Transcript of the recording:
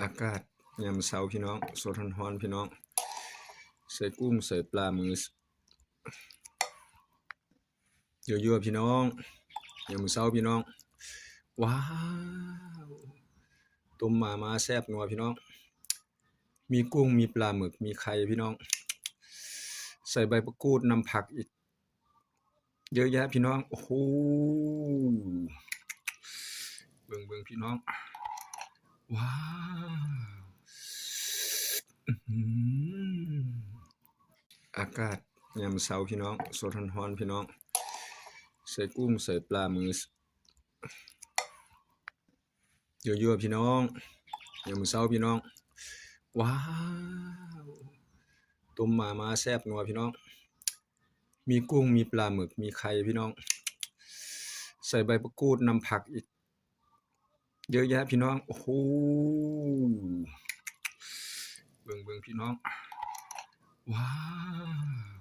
อากาศยามเช้าพี่น้องสดร้อนๆพี่น้องใส่กุ้งใส่ปลามือยั่วๆพี่น้องยามเช้าพี่น้องว้าวต้มมาแซ่บนัวพี่น้องมีกุ้งมีปลาหมึกมีไข่พี่น้องใส่ใบมะกรูดนำผักอีกเยอะแยะพี่น้องโอ้โหเบิ่งพี่น้องว้าวอากาศยามเช้าพี่น้องสดร้อนๆพี่น้องใส่กุ้งใส่ปลามือยั่วๆพี่น้องยามเช้าพี่น้องว้าวต้มมาแซ่บนัวพี่น้องมีกุ้งมีปลาหมึกมีไข่พี่น้องใส่ใบมะกรูดนำผักอีกเยอะแยะพี่น้องโอ้โหเบิ่งพี่น้องว้าว